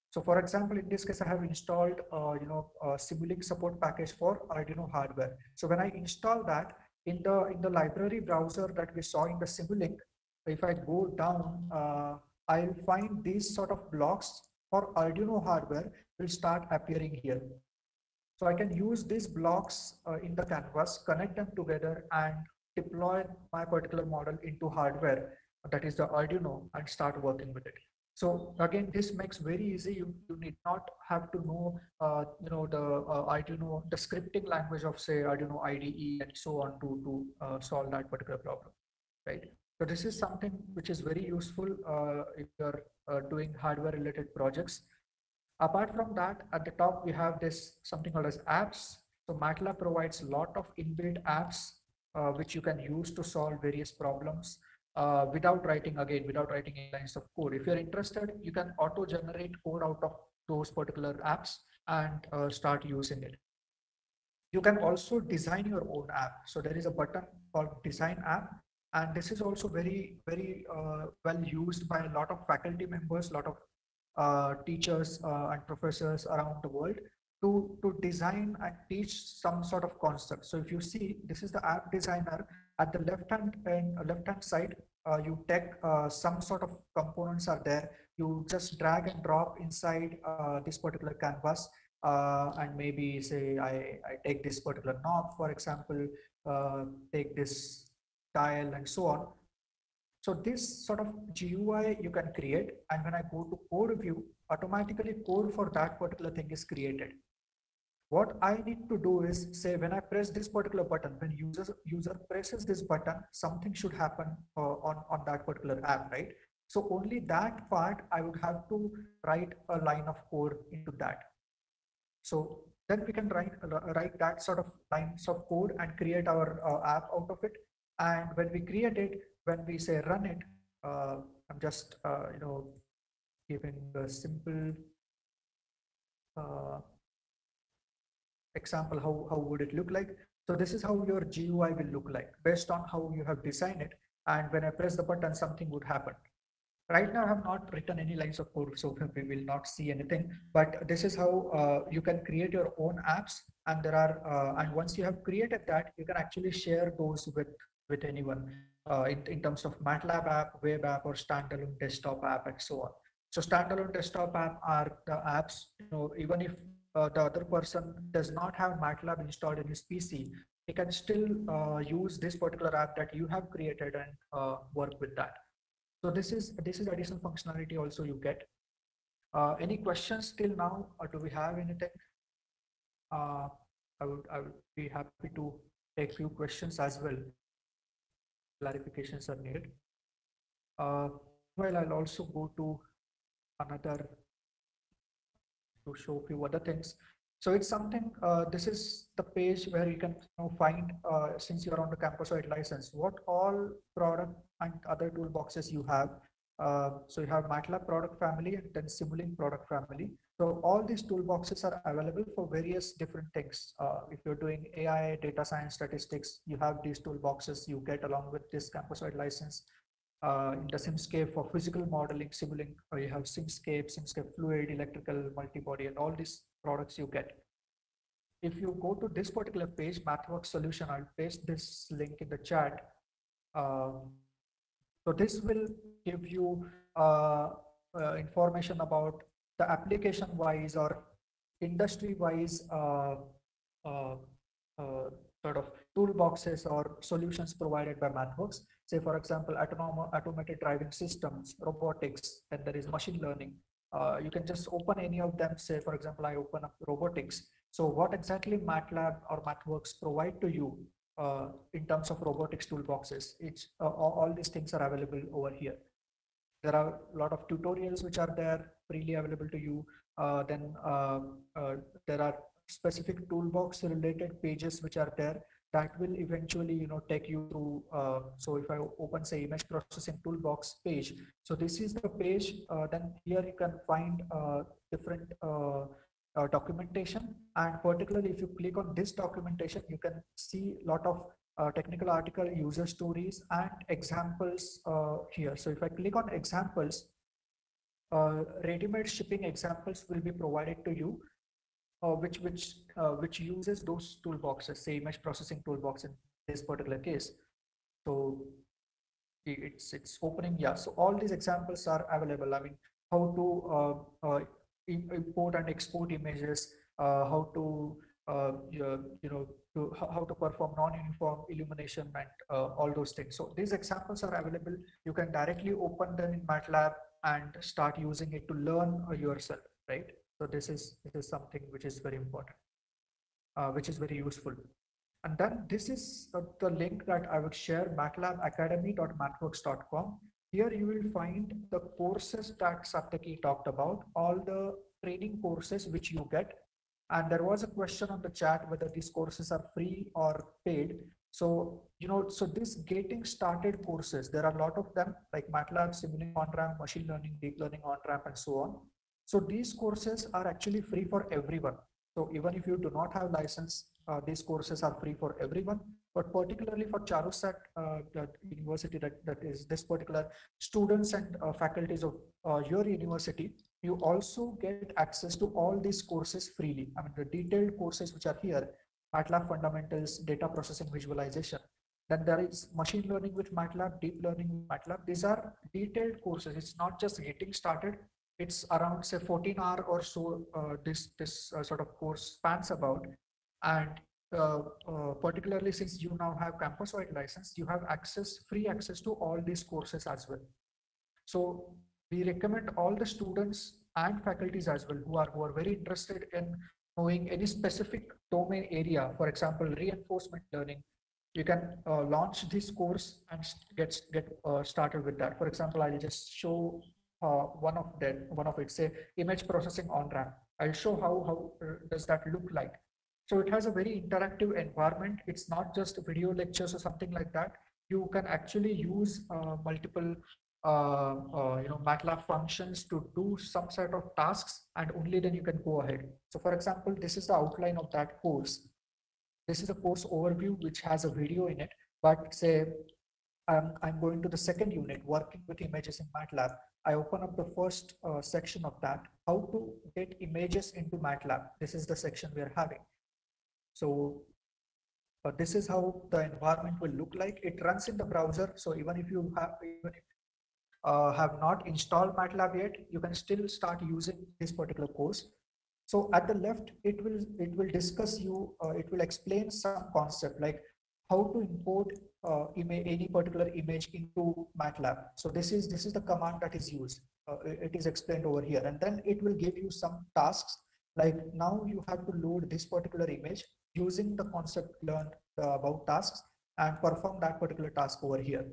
So for example, in this case, I have installed, a Simulink support package for Arduino hardware. So when I install that in the library browser that we saw in the Simulink, if I go down I'll find these sort of blocks for Arduino hardware will start appearing here. So I can use these blocks in the canvas, connect them together and deploy my particular model into hardware, that is the Arduino, and start working with it. So again, this makes very easy. You need not have to know, the Arduino, the scripting language of say Arduino IDE and so on to solve that particular problem, right? So this is something which is very useful if you're doing hardware related projects. Apart from that, at the top, we have this something called as apps. So MATLAB provides a lot of inbuilt apps which you can use to solve various problems without writing any lines of code. If you're interested, you can auto generate code out of those particular apps and start using it. You can also design your own app. So there is a button called design app. And this is also very, very well used by a lot of faculty members, a lot of teachers and professors around the world to design and teach some sort of concept. So if you see, this is the app designer. At the left hand side, you take some sort of components are there. You just drag and drop inside this particular canvas. And maybe say I take this particular knob, for example, take this dial and so on. So this sort of GUI you can create, and when I go to code view, automatically code for that particular thing is created. What I need to do is say when I press this particular button, when user presses this button, something should happen on that particular app, right? So only that part I would have to write a line of code into that. So then we can write that sort of lines of code and create our app out of it. And when we create it, when we say run it, I'm just giving a simple example how would it look like. So this is how your GUI will look like based on how you have designed it. And when I press the button, something would happen. Right now, I have not written any lines of code, so we will not see anything. But this is how you can create your own apps, and there are and once you have created that, you can actually share those with anyone in terms of MATLAB app, web app, or standalone desktop app, and so on. So standalone desktop app are the apps. Even if the other person does not have MATLAB installed in his PC, he can still use this particular app that you have created and work with that. So this is additional functionality also you get. Any questions till now, or do we have anything? I would be happy to take few questions as well. Clarifications are needed. Well, I'll also go to another to show few other things. So it's something, this is the page where you can find, since you're on the campus-wide license, what all product and other toolboxes you have. So you have MATLAB product family and then Simulink product family. So all these toolboxes are available for various different things. If you're doing AI, data science, statistics, you have these toolboxes you get along with this campus-wide license. In the Simscape for physical modeling, Simulink, you have Simscape Fluid, electrical, multi-body, and all these products you get. If you go to this particular page, MathWorks solution, I'll paste this link in the chat. So this will give you information about the application-wise or industry-wise sort of toolboxes or solutions provided by MathWorks. Say, for example, automated driving systems, robotics, and there is machine learning. You can just open any of them. Say, for example, I open up robotics. So what exactly MATLAB or MathWorks provide to you in terms of robotics toolboxes? All these things are available over here. There are a lot of tutorials which are there freely available to you. Then there are specific toolbox related pages which are there that will eventually take you through. So if I open say image processing toolbox page, so this is the page. Then here you can find different documentation, and particularly if you click on this documentation, you can see a lot of technical article, user stories, and examples here. So if I click on examples, ready-made shipping examples will be provided to you, which uses those toolboxes, say image processing toolbox in this particular case. So it's opening. Yeah, so all these examples are available. I mean, how to import and export images, how to how to perform non-uniform illumination and all those things. So these examples are available. You can directly open them in MATLAB and start using it to learn yourself, right? So this is something which is very important, which is very useful. And then this is the link that I would share, matlabacademy.mathworks.com. Here you will find the courses that Satyaki talked about, all the training courses which you get. And there was a question on the chat whether these courses are free or paid. So, so this getting started courses, there are a lot of them like MATLAB, Simulink on-ramp, machine learning, deep learning on-ramp, and so on. So these courses are actually free for everyone. So even if you do not have license, these courses are free for everyone. But particularly for Charusat university, that is this particular students and faculties of your university, you also get access to all these courses freely. I mean, the detailed courses which are here, MATLAB fundamentals, data processing visualization. Then there is machine learning with MATLAB, deep learning with MATLAB. These are detailed courses. It's not just getting started. It's around say 14 hour or so this sort of course spans about. And particularly since you now have campus-wide license, you have free access to all these courses as well. So we recommend all the students and faculties as well who are very interested in knowing any specific domain area. For example, reinforcement learning. You can launch this course and get started with that. For example, I'll just show one of it, say image processing on ramp. I'll show how does that look like. So it has a very interactive environment. It's not just video lectures or something like that. You can actually use multiple MATLAB functions to do some set of tasks, and only then you can go ahead. So for example, this is the outline of that course. This is a course overview which has a video in it, but say I'm going to the second unit, working with images in MATLAB. I open up the first section of that, how to get images into MATLAB. This is the section we are having. So this is how the environment will look like. It runs in the browser. So even if you have not installed MATLAB yet, you can still start using this particular course. So at the left, it will discuss you, it will explain some concept like how to import any particular image into MATLAB. So this is the command that is used. It is explained over here, and then it will give you some tasks like now you have to load this particular image using the concept learned about tasks and perform that particular task over here.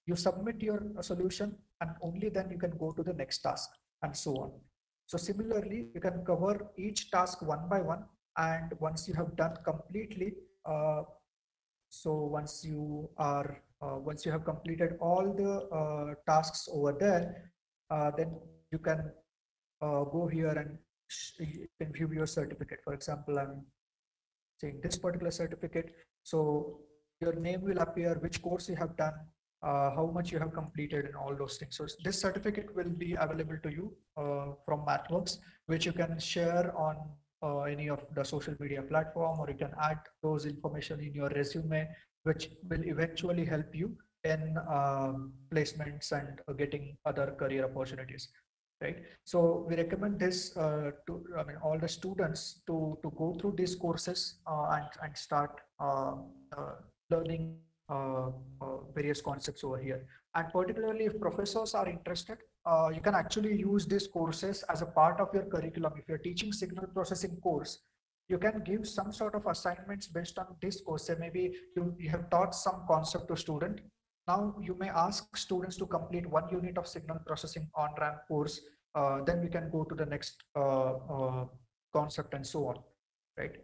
You submit your solution and only then you can go to the next task and so on. So similarly, you can cover each task one by one, and once you have done completely, so once you have completed all the tasks over there, then you can go here and you can view your certificate. For example, I'm saying this particular certificate. So your name will appear, which course you have done, how much you have completed, and all those things. So this certificate will be available to you from MathWorks, which you can share on any of the social media platform, or you can add those information in your resume, which will eventually help you in placements and getting other career opportunities. Right. So we recommend this all the students to go through these courses and start learning various concepts over here. And particularly if professors are interested, you can actually use these courses as a part of your curriculum. If you're teaching signal processing course, you can give some sort of assignments based on this course. Say maybe you have taught some concept to student. Now you may ask students to complete 1 unit of signal processing on-ramp course. Then we can go to the next concept and so on, right?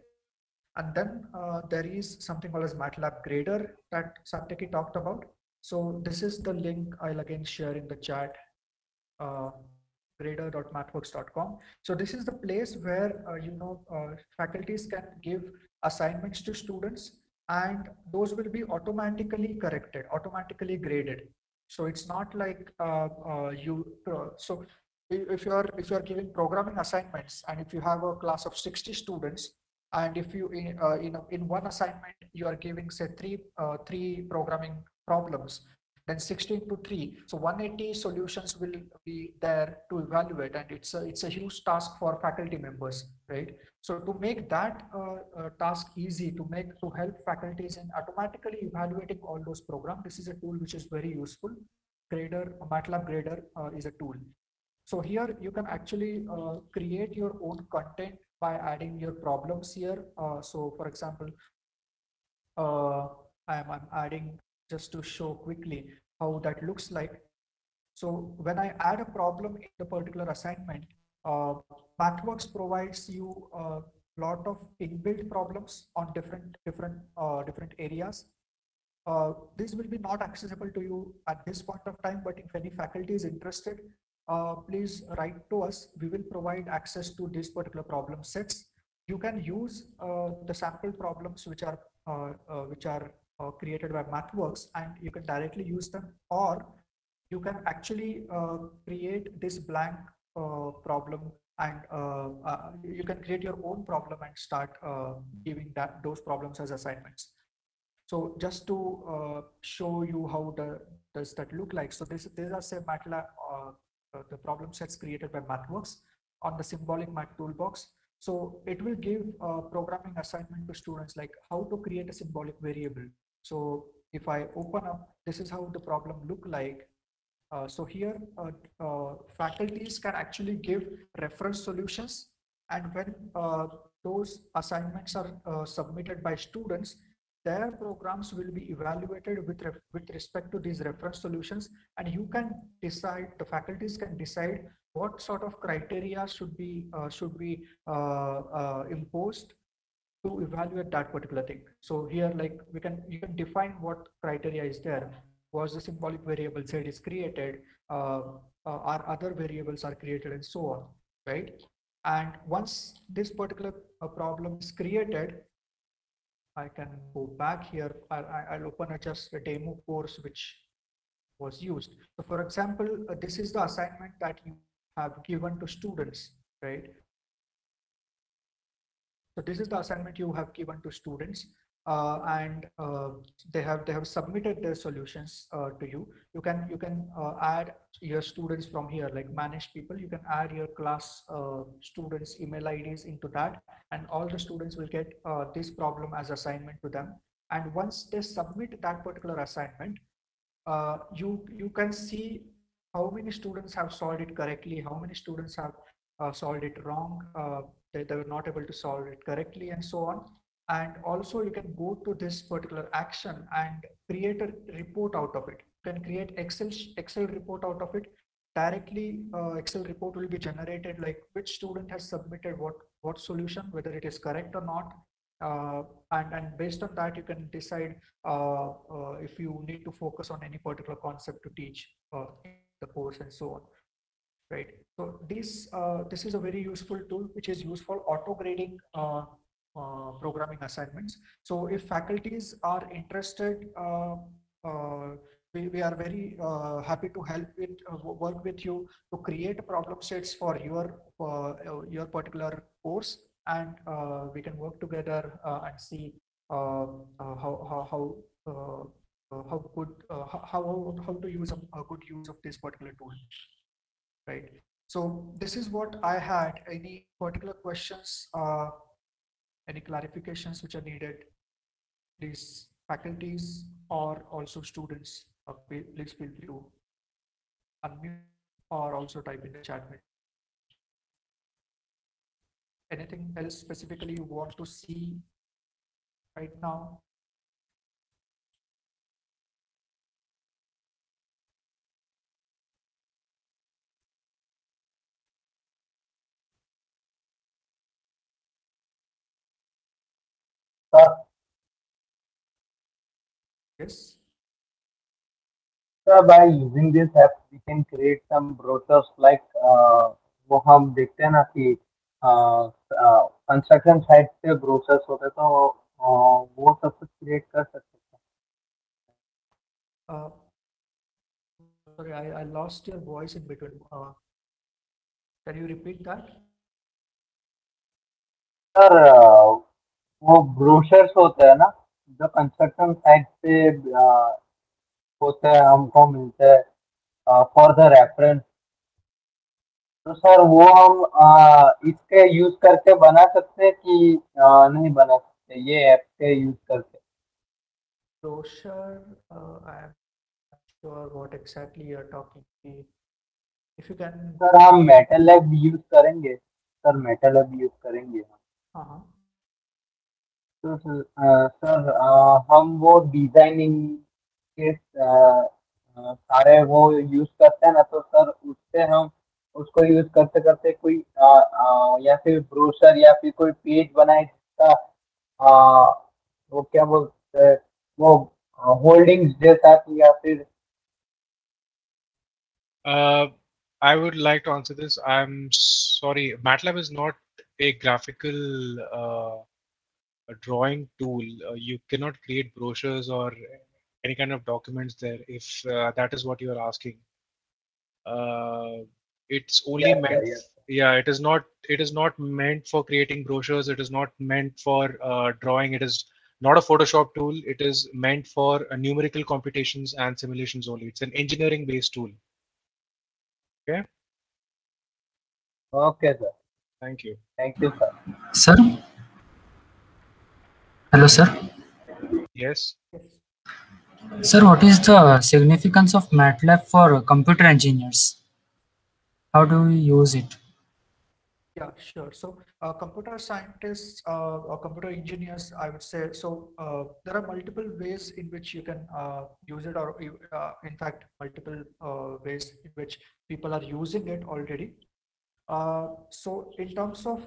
And then there is something called as MATLAB Grader that Satyaki talked about. So this is the link I'll again share in the chat, grader.mathworks.com. So this is the place where faculties can give assignments to students, and those will be automatically corrected, automatically graded. So it's not like so if you are giving programming assignments, and if you have a class of 60 students, and if you in one assignment you are giving say three programming problems, then 16 to 3. So 180 solutions will be there to evaluate, and it's a huge task for faculty members, right? So to make that task easy, to help faculties in automatically evaluating all those programs, this is a tool which is very useful. Grader, MATLAB Grader is a tool. So here you can actually create your own content by adding your problems here. So for example, I'm adding just to show quickly how that looks like. So when I add a problem in the particular assignment, MathWorks provides you a lot of inbuilt problems on different areas. This will be not accessible to you at this point of time, but if any faculty is interested, please write to us. We will provide access to these particular problem sets. You can use the sample problems which are created by MathWorks, and you can directly use them, or you can actually create this blank problem, and you can create your own problem and start giving those problems as assignments. So just to show you how does that look like. So these are say MATLAB, the problem sets created by MathWorks on the symbolic math toolbox. So it will give a programming assignment to students like how to create a symbolic variable. So if I open up, this is how the problem look like. So here faculties can actually give reference solutions, and when those assignments are submitted by students, their programs will be evaluated with respect to these reference solutions, and you can decide, the faculties can decide what sort of criteria should be imposed to evaluate that particular thing. So here, like you can define what criteria is there. Was the symbolic variable z is created? Are other variables are created, and so on, right? And once this particular problem is created, I can go back here. I'll open just a demo course which was used. So for example, this is the assignment that you have given to students, right? So this is the assignment you have given to students, and they have submitted their solutions to you. You can add your students from here, like manage people. You can add your class students' email IDs into that, and all the students will get this problem as assignment to them. And once they submit that particular assignment, you can see how many students have solved it correctly, how many students have solved it wrong, they were not able to solve it correctly, and so on. And also you can go to this particular action and create a report out of it. You can create Excel report out of it. Directly Excel report will be generated, like which student has submitted what solution, whether it is correct or not. And based on that, you can decide if you need to focus on any particular concept to teach the course, and so on, right? So this is a very useful tool which is used for auto grading programming assignments. So if faculties are interested, we are very happy to help work with you to create problem sets for your particular course, and we can work together and see how good how to use a good use of this particular tool, right? So this is what I had. Any particular questions, any clarifications which are needed, please, faculties or also students, please feel free to unmute or also type in the chat. Anything else specifically you want to see right now? Yes. By using this app, we can create some brochures like वो हम देखते हैं ना कि construction site पे brochures होते तो वो सब कुछ क्रिएट कर सकते हैं. Sorry, I lost your voice in between. Can you repeat that? Sir वो ब्रोशर्स होते हैं ना जो कंस्ट्रक्शन साइट पे होते हैं हमको मिलते हैं फॉर द रेफरेंस। तो सर वो हम इसके यूज करके बना सकते हैं कि नहीं बना सकते ये ऐप के यूज करके? Brochure, I am not sure what exactly you are talking. If you can, sir हम मेटल लैब यूज करेंगे, सर मेटल लैब यूज करेंगे। हाँ, तो सर हम वो डिजाइनिंग के सारे वो यूज करते हैं ना, तो सर उससे हम उसको यूज करते करते कोई या फिर ब्रोशर या फिर कोई पेज बनाए जिसका वो क्या बोलते हैं, वो होल्डिंग्स जैसा या फिर। I would like to answer this. I'm sorry, MATLAB is not a graphical a drawing tool. You cannot create brochures or any kind of documents there if that is what you are asking. It's only Yes, sir, meant, yes. yeah, it is not meant for creating brochures. It is not meant for drawing. It is not a Photoshop tool. It is meant for numerical computations and simulations only. It's an engineering based tool. Okay, Okay, sir. thank you. Thank you, sir. Sir? Hello, sir. Yes. yes. Sir, what is the significance of MATLAB for computer engineers? How do we use it? Yeah, sure. So, computer scientists or computer engineers, I would say, so there are multiple ways in which you can use it, or in fact, multiple ways in which people are using it already. So in terms of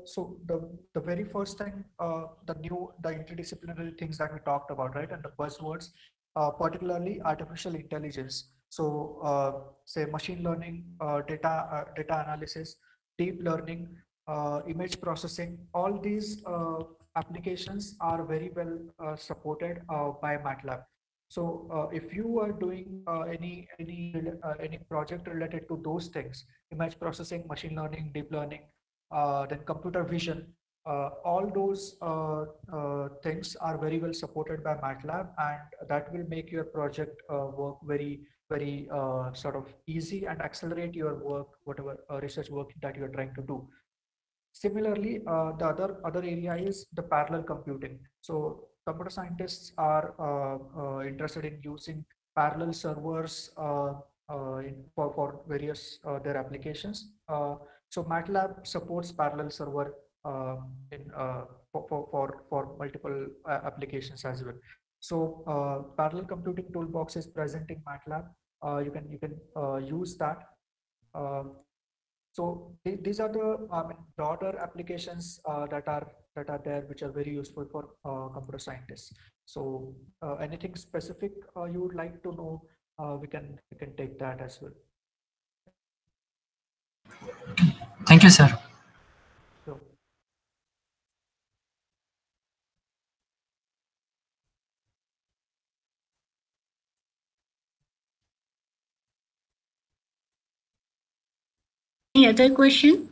so the very first thing, the interdisciplinary things that we talked about, right, and the buzzwords, particularly artificial intelligence. So say machine learning, data analysis, deep learning, image processing. All these applications are very well supported by MATLAB. So if you are doing any project related to those things, image processing, machine learning, deep learning, then computer vision, all those things are very well supported by MATLAB, and that will make your project work very sort of easy and accelerate your work, whatever research work that you are trying to do. Similarly, the other area is the parallel computing. So computer scientists are interested in using parallel servers for various their applications. So MATLAB supports parallel server in for multiple applications as well. So parallel computing toolbox is present in MATLAB. You can use that. So these are the broader applications that are there, which are very useful for computer scientists. So anything specific you would like to know, we can take that as well. Thank you, sir. So Any other question?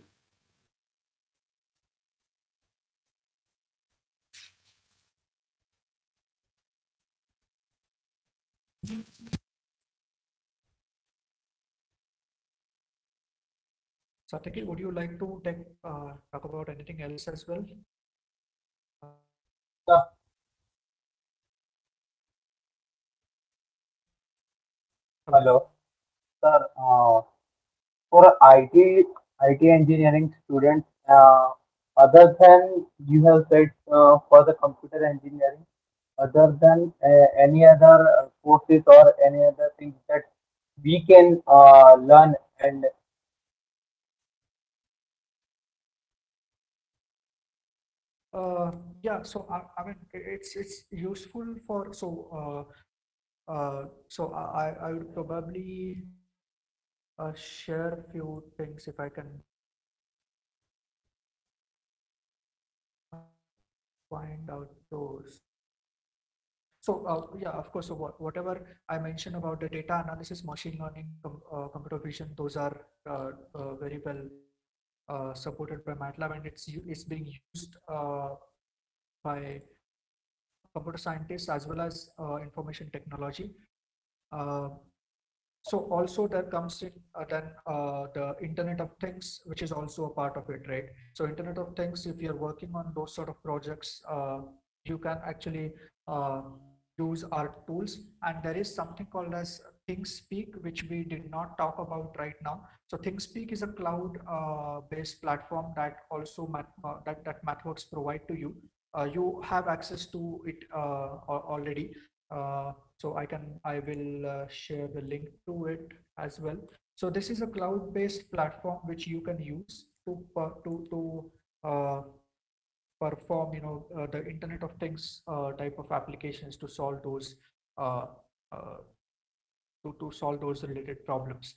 Sataki, would you like to talk about anything else as well? Sir, hello, sir. For IT engineering students, other than you have said for the computer engineering, other than any other courses or any other things that we can learn and Yeah, so I mean it's useful for so I would probably share a few things if I can find out those. So yeah, of course, so whatever I mentioned about the data analysis, machine learning, computer vision, those are very well supported by MATLAB, and it's being used by computer scientists as well as information technology. So also there comes in then the Internet of Things, which is also a part of it, right? So Internet of Things, if you're working on those sort of projects, you can actually use our tools. And there is something called as ThinkSpeak, which we did not talk about right now. So ThinkSpeak is a cloud-based platform that also that MathWorks provide to you. You have access to it already. So I will share the link to it as well. So this is a cloud-based platform which you can use to perform, the Internet of Things type of applications to solve those uh, uh, to solve those related problems.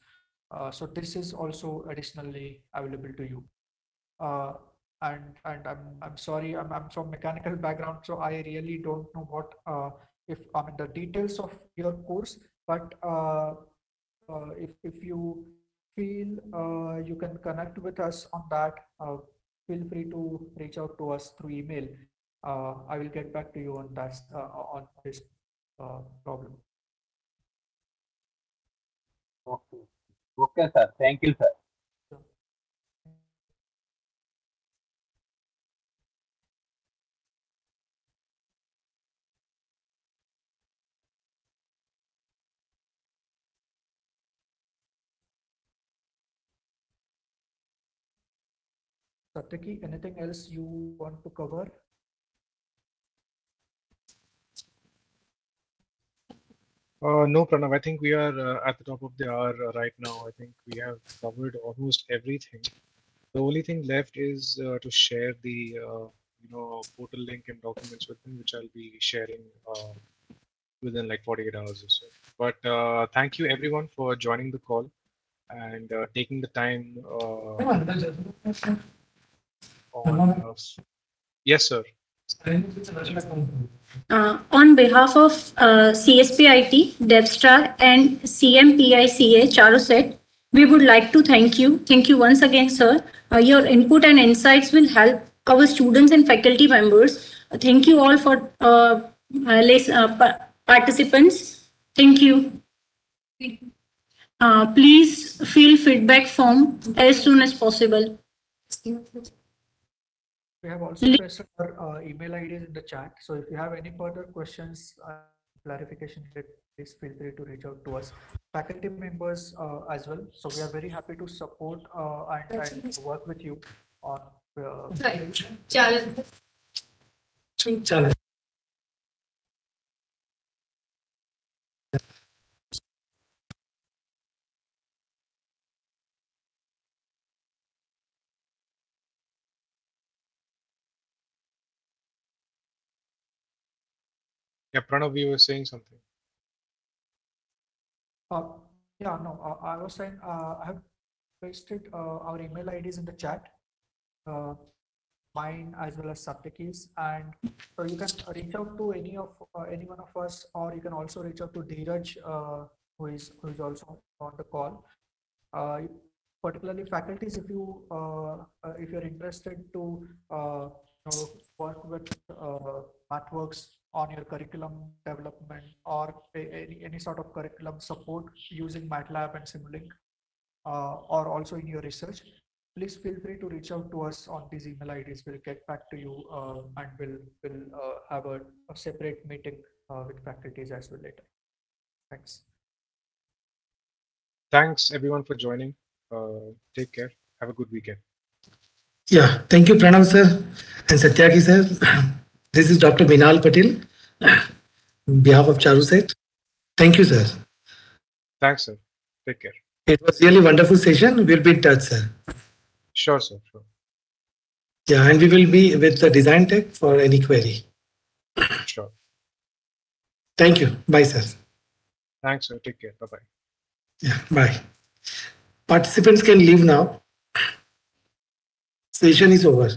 So this is also additionally available to you. And I'm sorry, I'm from mechanical background, so I really don't know what if I mean the details of your course, but if you feel you can connect with us on that, feel free to reach out to us through email. I will get back to you on that on this problem. Okay. Okay, sir. Thank you, sir. Satyaki, anything else you want to cover? No, Pranav, I think we are at the top of the hour right now. I think we have covered almost everything. The only thing left is to share the portal link and documents with them, which I'll be sharing within like 48 hours or so. But thank you everyone for joining the call and taking the time on. Yes, sir. On behalf of CSPIT, DevStar, and CMPICA Charoset, we would like to thank you. Thank you once again, sir. Your input and insights will help our students and faculty members. Thank you all for participants. Thank you. Please fill feedback form as soon as possible. We have also pasted our email IDs in the chat. So if you have any further questions, clarification, please feel free to reach out to us. Faculty members as well. So we are very happy to support and work with you on. Yeah, Pranav, you were saying something. Yeah, no, I was saying I have pasted our email IDs in the chat. Mine as well as Satyaki's, and so you can reach out to any one of us, or you can also reach out to Dheeraj, who is also on the call. Particularly faculties, if you're interested to work with MathWorks on your curriculum development or any sort of curriculum support using MATLAB and Simulink, or also in your research, please feel free to reach out to us on these email IDs. We'll get back to you and we'll have a separate meeting with faculties as well later. Thanks. Thanks everyone for joining. Take care. Have a good weekend. Yeah, thank you, Pranav sir and Satyaki sir. This is Dr. Binal Patel, on behalf of Charoset. Thank you, sir. Thanks, sir. Take care. It was really wonderful session. We'll be in touch, sir. Sure, sir. Sure. Yeah, and we will be with the design tech for any query. Sure. Thank you. Bye, sir. Thanks, sir. Take care. Bye-bye. Yeah, bye. Participants can leave now. Session is over.